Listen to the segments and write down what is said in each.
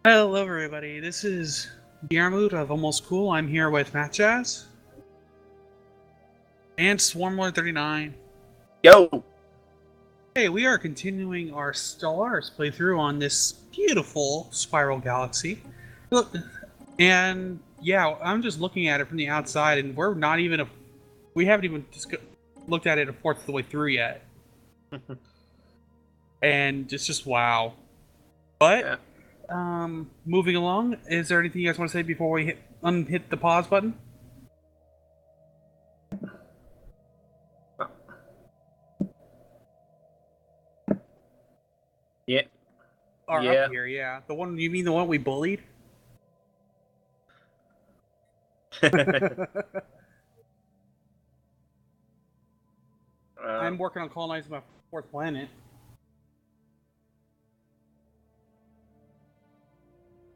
Hello, everybody. This is Diarmut of Almost Cool. I'm here with mathjazz and Swarmlord39. Yo! Hey, we are continuing our Stellaris playthrough on this beautiful spiral galaxy. Look, and yeah, I'm just looking at it from the outside, and we haven't even looked at it a fourth of the way through yet, and it's just wow. But Yeah. moving along, is there anything you guys want to say before we unhit the pause button? Yeah. Or Yeah. up here, yeah. You mean the one we bullied? I'm working on colonizing my fourth planet.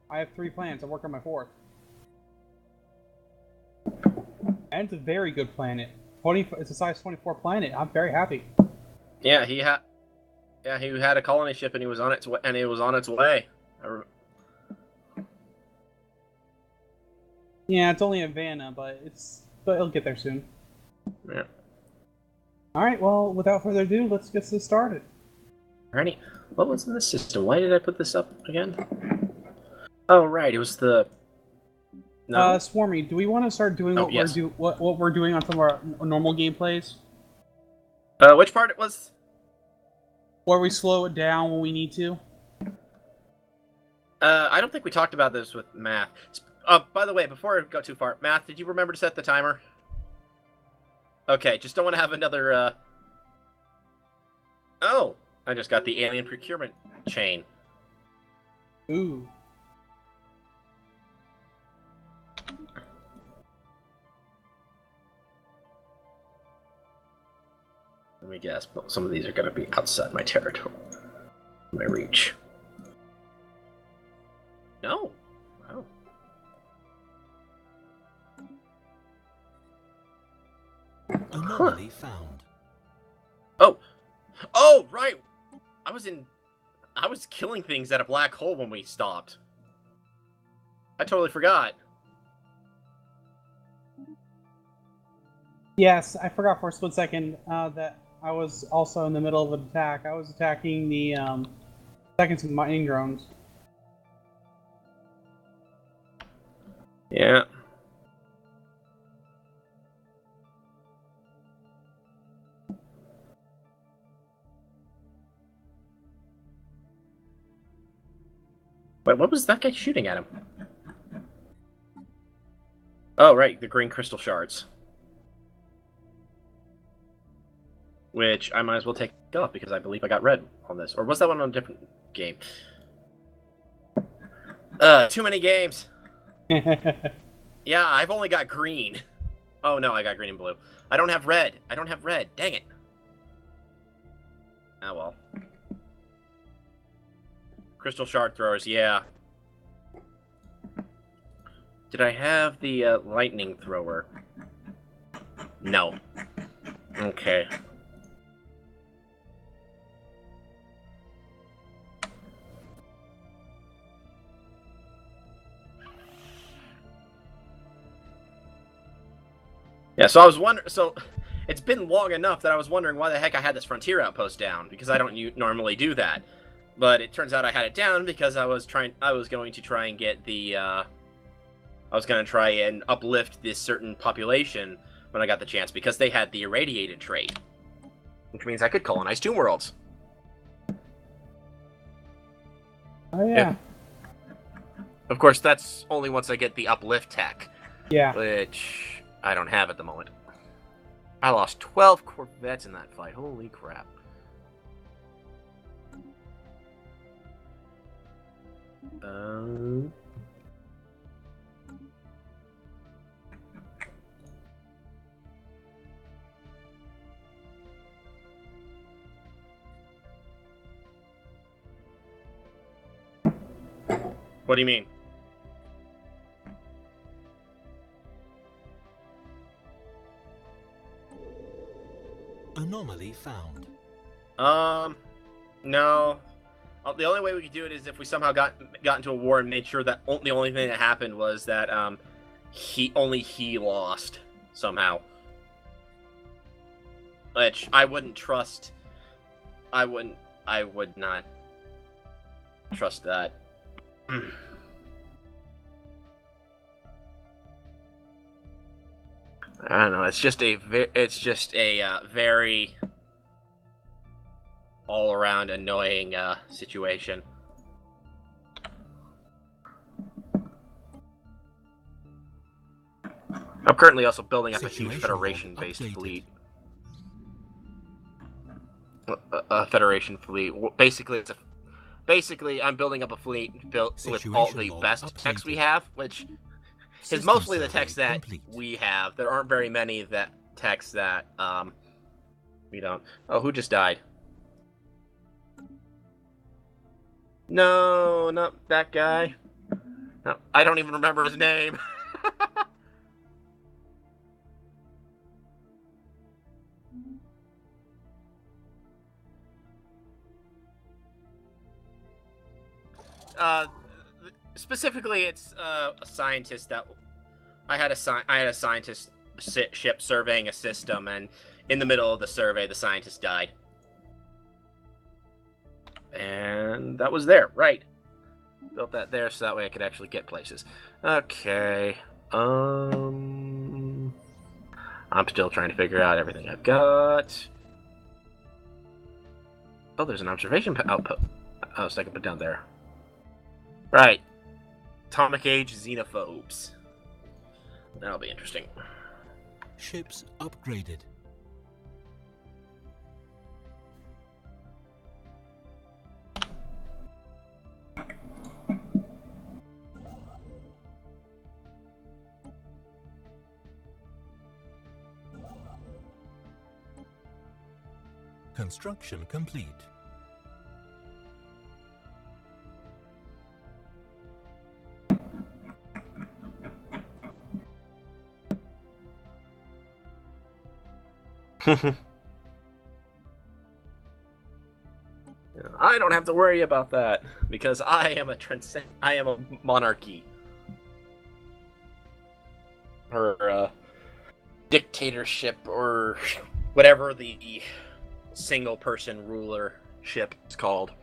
I have 3 planets. I'm working on my fourth. And it's a very good planet. It's a size 24 planet. I'm very happy. Yeah, he had a colony ship and it was on its way. Yeah, it's only a Vanna, but it'll get there soon. Yeah. Alright, well, without further ado, let's get this started. Alrighty. What was in the system? Why did I put this up again? Oh right, it was the Swarmy, do we want to start doing what we're doing on some of our normal gameplays? Which part it was? Where we slow it down when we need to? I don't think we talked about this with Math. By the way, before I go too far, Math, did you remember to set the timer? Okay, just don't want to have another, Oh! I just got the alien procurement chain. Ooh. Let me guess, but some of these are going to be outside my territory. My reach. No. Oh. Anomaly found. Oh, right. I was killing things at a black hole when we stopped. I totally forgot. Yes, I forgot for a split second that I was also in the middle of an attack. I was attacking attacking some mining drones. Yeah. Wait, what was that guy shooting at him? Oh, right, the green crystal shards. Which I might as well take off because I believe I got red on this. Or was that one on a different game? Too many games. Yeah, I've only got green. Oh no, I got green and blue. I don't have red. Dang it. Oh well. Crystal shard throwers, yeah. Did I have the lightning thrower? No. Okay. Yeah, so I was wondering. So it's been long enough that I was wondering why the heck I had this frontier outpost down, because I don't normally do that. But it turns out I had it down because I was going to try and get the. I was going to try and uplift this certain population when I got the chance, because they had the irradiated trait, which means I could colonize 2 worlds. Oh yeah. Of course, that's only once I get the uplift tech. Yeah. Which I don't have at the moment. I lost 12 Corvettes in that fight. Holy crap. What do you mean? Anomaly found. No. The only way we could do it is if we somehow got into a war and made sure that the only thing that happened was that he lost somehow. Which I wouldn't trust. I would not trust that. I don't know. It's just a very all-around annoying situation. I'm currently also building up a huge Federation-based fleet. A Federation fleet. Basically, I'm building up a fleet built with all the best techs we have, which is mostly the techs that we have. There aren't very many techs that we don't. Oh, who just died? No, not that guy. No, I don't even remember his name. Specifically, it's a scientist that I had a scientist ship surveying a system, and in the middle of the survey, the scientist died, and that was there. Right, built that there so that way I could actually get places. Okay, I'm still trying to figure out everything I've got. Oh, there's an observation outpost. Oh, so I can put down there. Right. Atomic Age Xenophobes. That'll be interesting. Ships upgraded. Construction complete. I don't have to worry about that because I am a monarchy or dictatorship or whatever the single person rulership is called.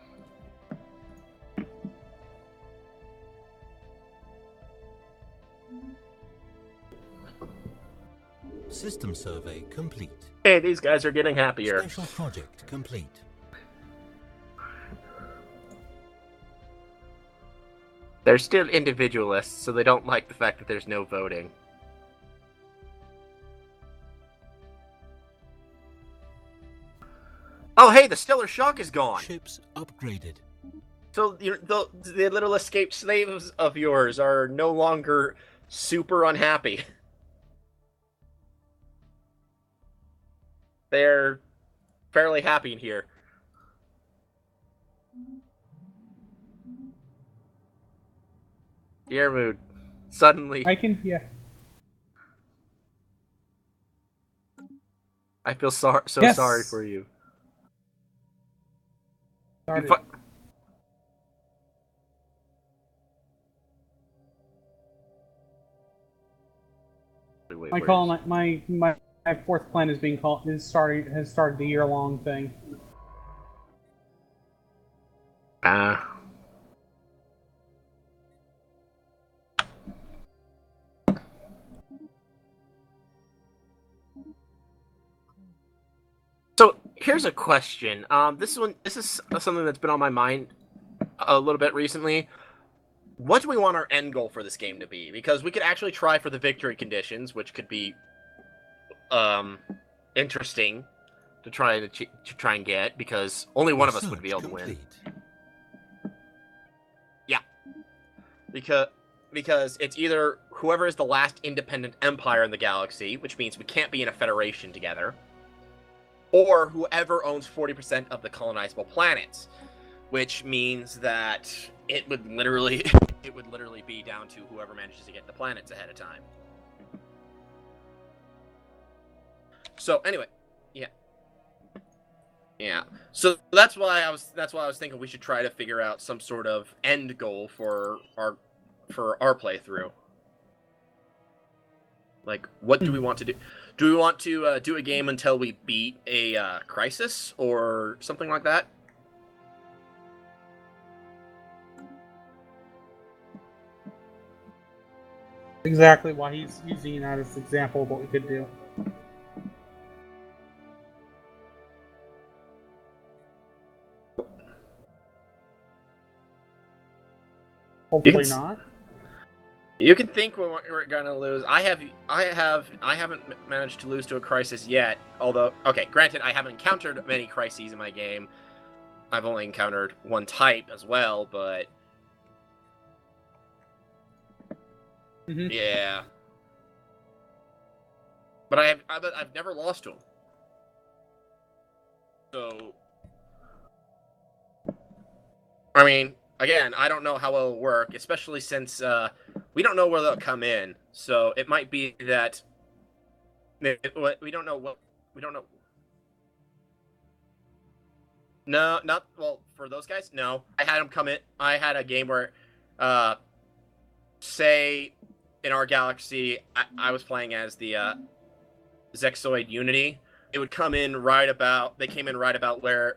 System survey complete. Hey, these guys are getting happier. Special project complete. They're still individualists, so they don't like the fact that there's no voting. Oh, hey, the stellar shock is gone. Ships upgraded. So the little escaped slaves of yours are no longer super unhappy. They're fairly happy in here. Dear mood. Suddenly. Yeah. I feel so sorry for you. Started. My fourth plan has started the year-long thing. So here's a question. This is something that's been on my mind a little bit recently. What do we want our end goal for this game to be? Because we could actually try for the victory conditions, which could be interesting to try and get, because only one of us would be able to win. Yeah, because it's either whoever is the last independent empire in the galaxy, which means we can't be in a federation together, or whoever owns 40% of the colonizable planets, which means that it would literally be down to whoever manages to get the planets ahead of time. So anyway, yeah. Yeah. So that's why I was thinking we should try to figure out some sort of end goal for our playthrough. Like, what do we want to do? Do we want to do a game until we beat a crisis or something like that? Exactly why he's using that as an example of what we could do. Hopefully not. You can think we're gonna lose. I haven't managed to lose to a crisis yet. Although, okay, granted, I haven't encountered many crises in my game. I've only encountered one type as well, but yeah. But I've never lost to him. So, I mean, again, I don't know how it'll work, especially since we don't know where they'll come in. So it might be that we don't know. No, not well for those guys. No, I had them come in. I had a game where, say, in our galaxy, I was playing as the Zexoid Unity. It would come in right about. They came in right about where.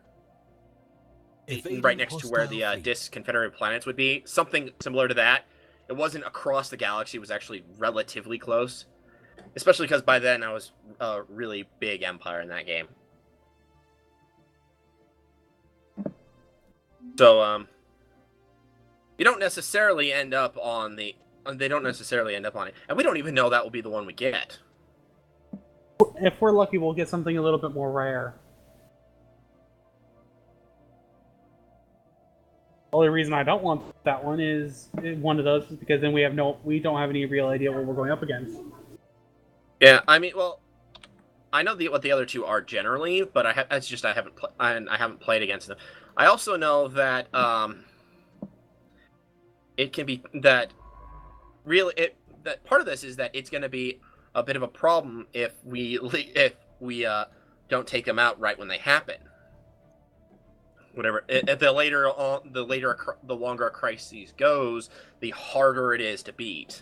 Right next to where the disk Confederate planets would be. Something similar to that. It wasn't across the galaxy. It was actually relatively close. Especially because by then I was a really big empire in that game. So, you don't necessarily end up on the... They don't necessarily end up on it. And we don't even know that will be the one we get. If we're lucky, we'll get something a little bit more rare. The only reason I don't want that one is one of those is because then we don't have any real idea what we're going up against. Yeah, I mean, well, I know what the other two are generally, but I haven't played against them. I also know that it can be that that part of this is that it's going to be a bit of a problem if we don't take them out right when they happen. Whatever. The longer a crisis goes, the harder it is to beat.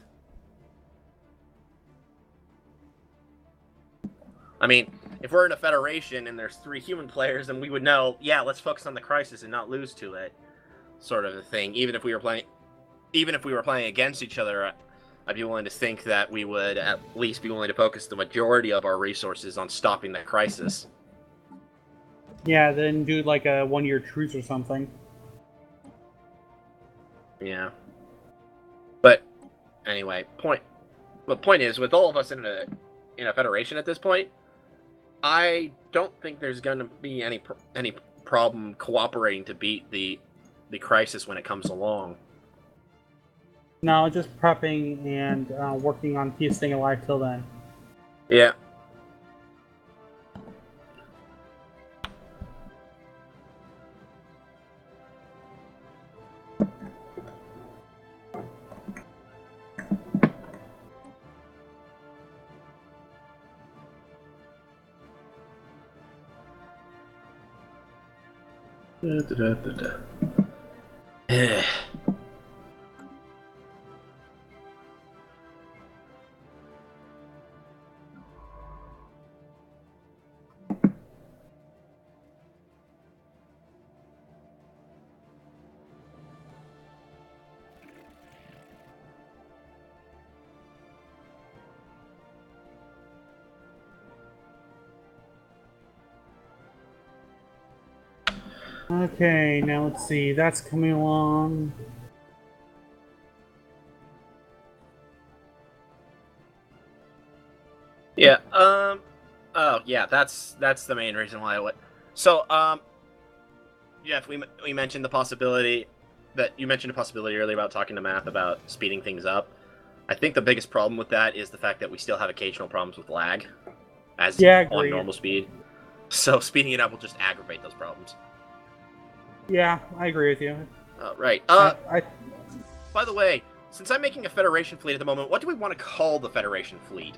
I mean, if we're in a federation and there's 3 human players, then we would know, yeah, let's focus on the crisis and not lose to it, sort of a thing. Even if we were playing against each other, I'd be willing to think that we would at least be willing to focus the majority of our resources on stopping that crisis. Yeah, then do like a 1-year truce or something. Yeah. But anyway, the point is, with all of us in a federation at this point, I don't think there's going to be any problem cooperating to beat the crisis when it comes along. No, just prepping and working on staying alive till then. Yeah. Okay, now let's see. That's coming along. Yeah. Oh, yeah. That's the main reason why I would. So, Jeff, we mentioned the possibility earlier about talking to Math about speeding things up. I think the biggest problem with that is the fact that we still have occasional problems with lag, on normal speed. So speeding it up will just aggravate those problems. Yeah, I agree with you. Right. By the way, since I'm making a Federation fleet at the moment, what do we want to call the Federation fleet?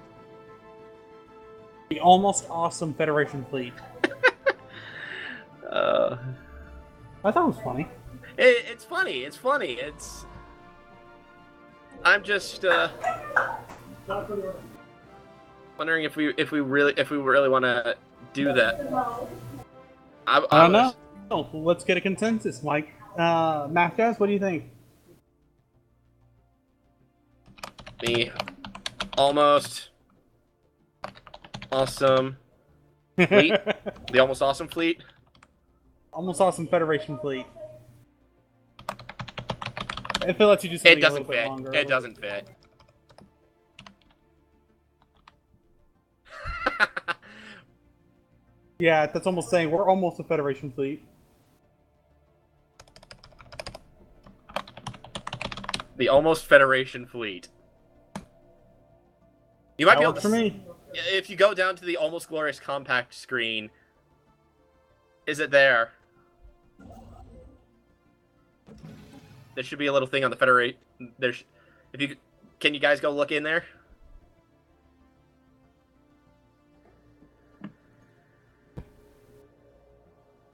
The almost awesome Federation fleet. Uh, I thought it was funny. it's funny. It's funny. It's. I'm just wondering if we really want to do that. I don't know. Oh, let's get a consensus, Mike. mathjazz, what do you think? The almost awesome fleet. The almost awesome fleet. Almost awesome Federation fleet. If it lets you do something It doesn't a little bit fit. longer. It doesn't fit. Yeah, that's almost saying we're almost a Federation fleet. The almost Federation fleet. You might That be able works to for me. If you go down to the almost glorious compact screen, is it there? There should be a little thing on the Federation. There's, can you guys go look in there?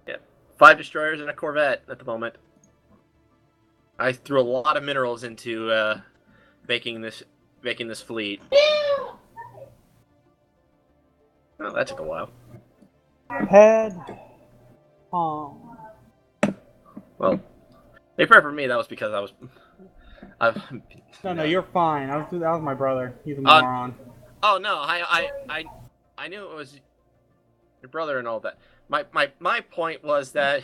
Yeah, 5 destroyers and a corvette at the moment. I threw a lot of minerals into making this fleet. Oh, that took a while. Head. Well, they prefer me. That was because I was. No, you're fine. That was my brother. He's a moron. Oh no, I knew it was your brother and all that. My point was that,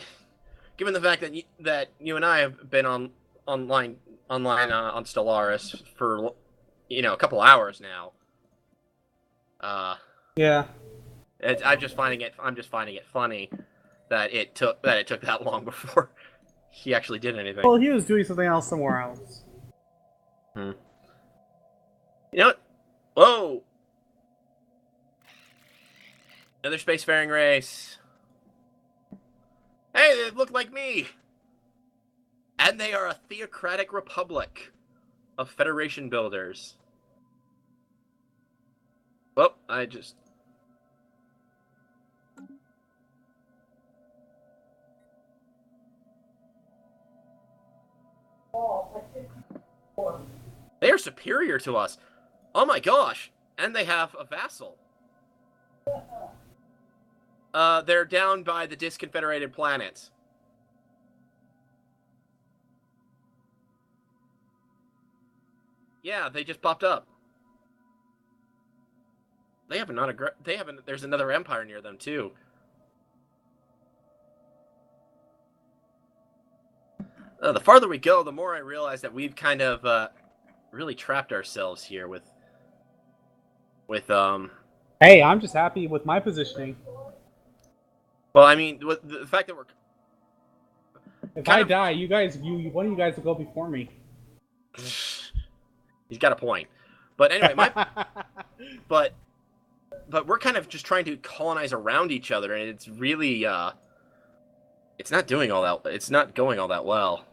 given the fact that you and I have been online on Stellaris for a couple hours now. Yeah. I'm just finding it funny that it took that long before he actually did anything. Well, he was doing something else somewhere else. You know what? Whoa! Another spacefaring race. Hey, they look like me! And they are a theocratic republic of Federation builders. Well, I just... They are superior to us. Oh my gosh. And they have a vassal. They're down by the disconfederated planets. Yeah, they just popped up. They have there's another empire near them too. The farther we go, the more I realize that we've kind of really trapped ourselves here with Hey, I'm just happy with my positioning. Well, I mean, with the fact that we're If I die, one of you guys will go before me. He's got a point. But anyway, but we're kind of just trying to colonize around each other, and it's really it's not going all that well.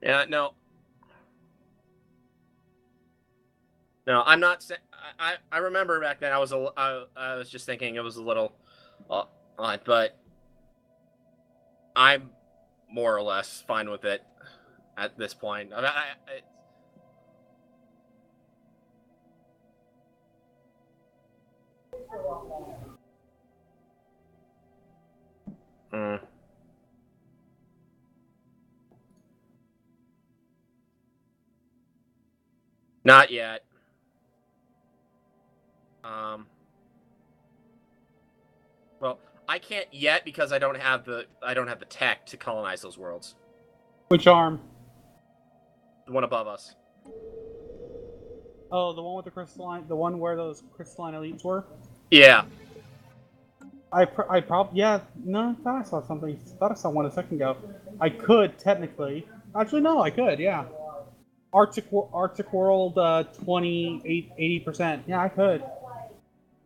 Yeah, no, I'm not saying. I remember back then I was just thinking it was a little odd, but I'm more or less fine with it at this point. Not yet. Well, I can't yet because I don't have the tech to colonize those worlds. Which arm? The one above us. Oh, the one with the one where those crystalline elites were? Yeah. I probably, yeah, no, I thought I saw something. I thought I saw one a second ago. I could, technically. Actually, no, I could, yeah. Arctic World, 80%. Yeah, I could.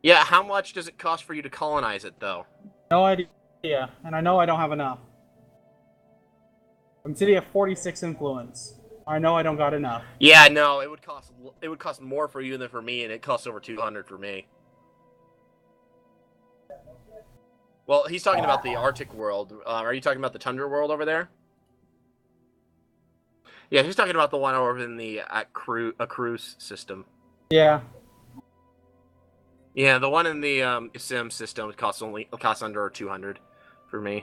Yeah, how much does it cost for you to colonize it, though? No idea, and I know I don't have enough. I'm sitting at 46 influence. I know I don't got enough. Yeah, no, it would cost more for you than for me, and it costs over 200 for me. Well, he's talking about the Arctic world. Are you talking about the Tundra world over there? Yeah, he's talking about the one over in the cruise system. Yeah. Yeah, the one in the sim system costs under 200 for me.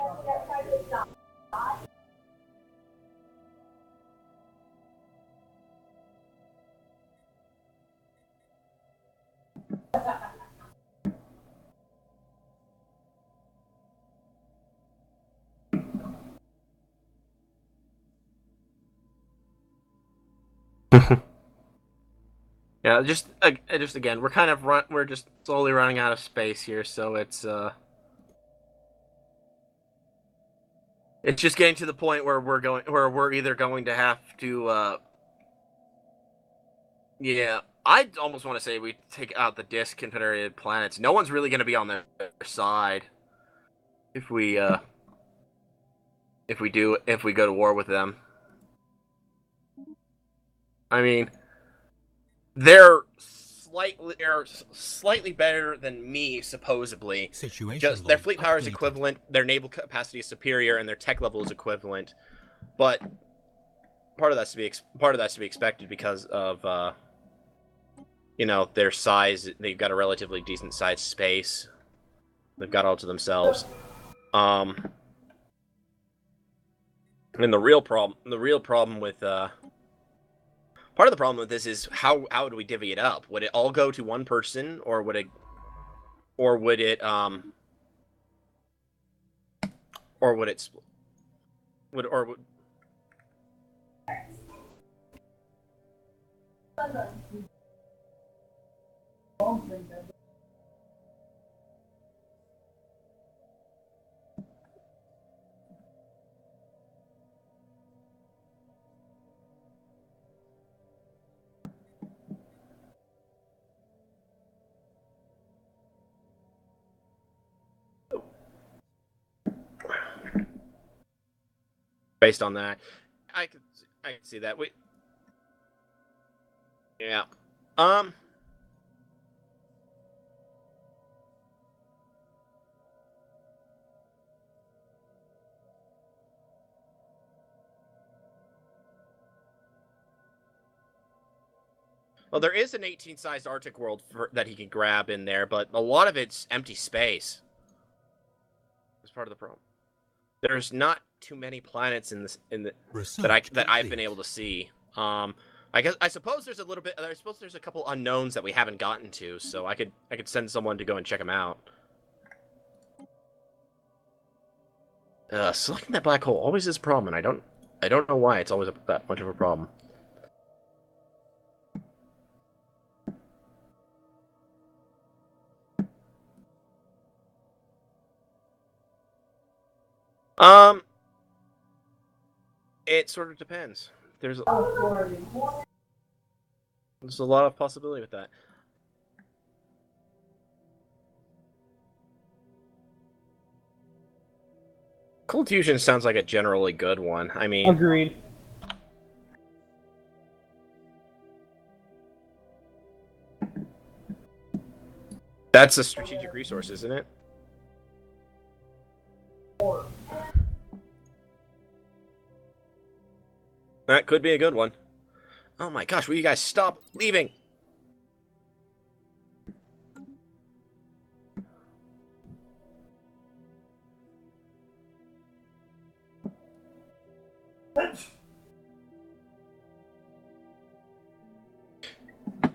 Yeah, just again, we're just slowly running out of space here, so it's just getting to the point where we're either going to have to yeah, I almost want to say we take out the disk confederated planets. No one's really going to be on their side if we go to war with them. I mean, they're slightly better than me, supposedly. Situation Their fleet power is updated. equivalent, their naval capacity is superior, and their tech level is equivalent. But part of that's to be expected because of their size. They've got a relatively decent sized space. They've got all to themselves. And the real problem with part of the problem with this is how do we divvy it up? Would it all go to one person, or would it or would it would or would based on that? I could see that. Yeah. Well, there is an 18-sized Arctic world that he can grab in there, but a lot of it's empty space. That's part of the problem. There's not too many planets that I've been able to see. I suppose there's a little bit. I suppose there's a couple unknowns that we haven't gotten to, so I could send someone to go and check them out. Selecting that black hole always is a problem, and I don't know why it's always that much of a problem. It sort of depends. There's a lot of possibility with that. Cold fusion sounds like a generally good one. I mean, Agreed. that's a strategic resource, isn't it? That could be a good one. Oh my gosh, will you guys stop leaving?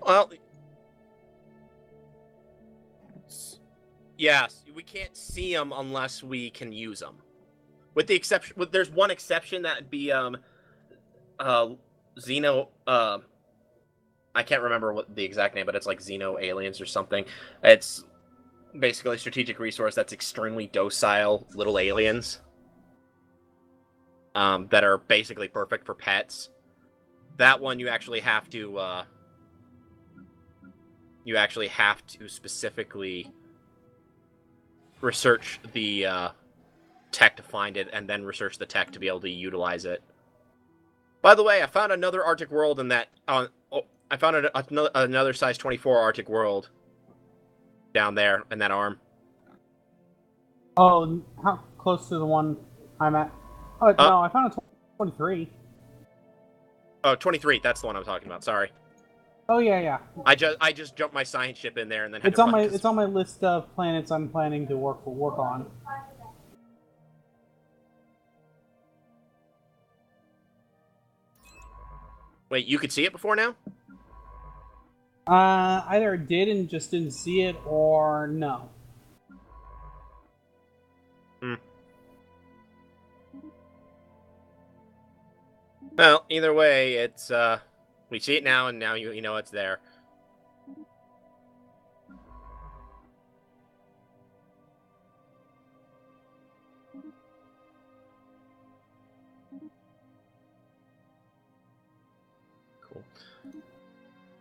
Well, yes, we can't see them unless we can use them. With the exception, there's one exception that'd be Xeno. I can't remember what the exact name, but it's like Xeno aliens or something. It's basically a strategic resource that's extremely docile little aliens that are basically perfect for pets. That one you actually have to You actually have to specifically research the tech to find it, and then research the tech to be able to utilize it. By the way, I found another Arctic world in that. I found another size 24 Arctic world down there in that arm. Oh, how close to the one I'm at? Oh, no, I found a 23. Oh, 23. That's the one I'm talking about. Sorry. Oh yeah. I just jumped my science ship in there and then it's on my list of planets I'm planning to work on. Wait, you could see it before now? Either did and just didn't see it, or no. Well, either way, it's we see it now, and now you know it's there. Cool.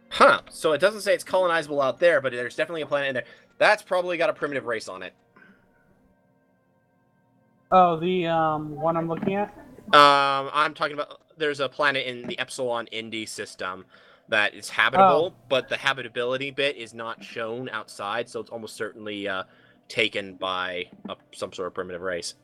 Huh. So it doesn't say it's colonizable out there, but there's definitely a planet in there. That's probably got a primitive race on it. Oh, the one I'm looking at? I'm talking about, there's a planet in the Epsilon Indi system that is habitable, but the habitability bit is not shown outside, so it's almost certainly taken by some sort of primitive race.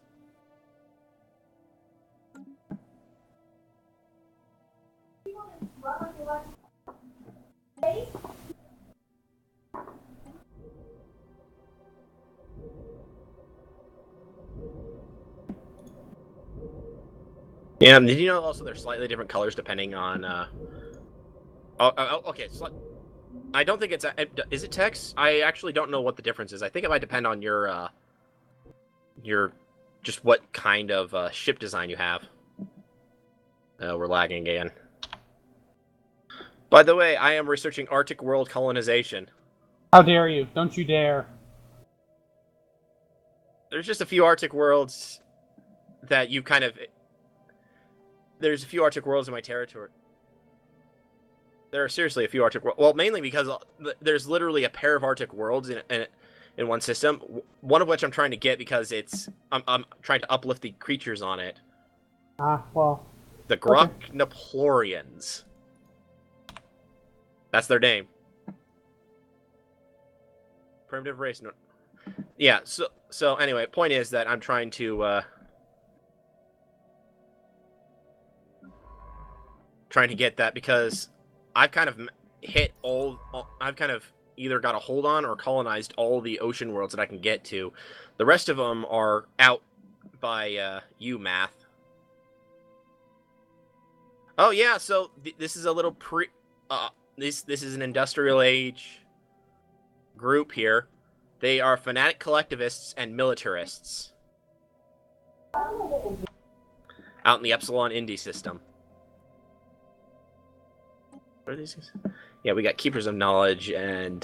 Yeah, did you know also they're slightly different colors depending on okay, I don't think it's is it text? I actually don't know what the difference is. I think it might depend on your just what kind of ship design you have. We're lagging again. By the way, I am researching Arctic world colonization. How dare you? Don't you dare. There's just a few Arctic worlds that you kind of... There's a few Arctic worlds in my territory. There are seriously a few Arctic worlds. Well, mainly because there's literally a pair of Arctic worlds in one system. One of which I'm trying to get because I'm trying to uplift the creatures on it. Well... The Groknaplorians. That's their name. Primitive race. No. Yeah, so anyway, point is that I'm trying to get that because I've kind of hit I've kind of either got a hold on or colonized all the ocean worlds that I can get to. The rest of them are out by you, Math. Oh yeah, so this is a little this is an industrial age group here. They are fanatic collectivists and militarists out in the Epsilon Indi system. What are these guys? Yeah, we got Keepers of Knowledge and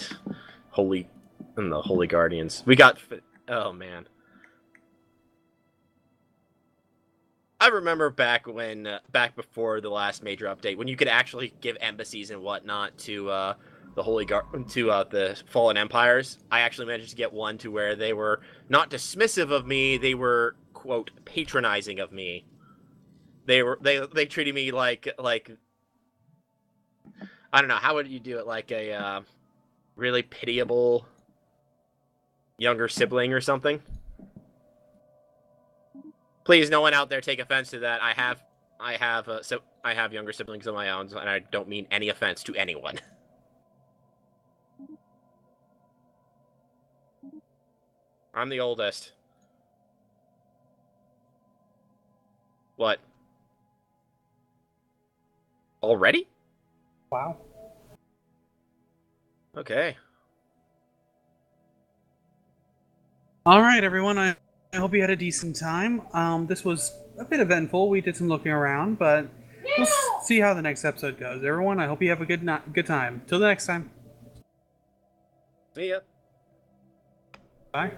the Holy Guardians. We got... Oh, man. I remember back before the last major update, when you could actually give embassies and whatnot to the Fallen Empires. I actually managed to get one to where they were not dismissive of me, they were, quote, patronizing of me. They treated me like I don't know, how would you do it? Like a really pitiable younger sibling or something? Please, no one out there take offense to that. I have younger siblings of my own, and I don't mean any offense to anyone. I'm the oldest. What? Already? Wow. Okay. All right, everyone. I hope you had a decent time. This was a bit eventful. We did some looking around, but we'll see how the next episode goes. Everyone, I hope you have a good time. Till the next time. See ya. Bye.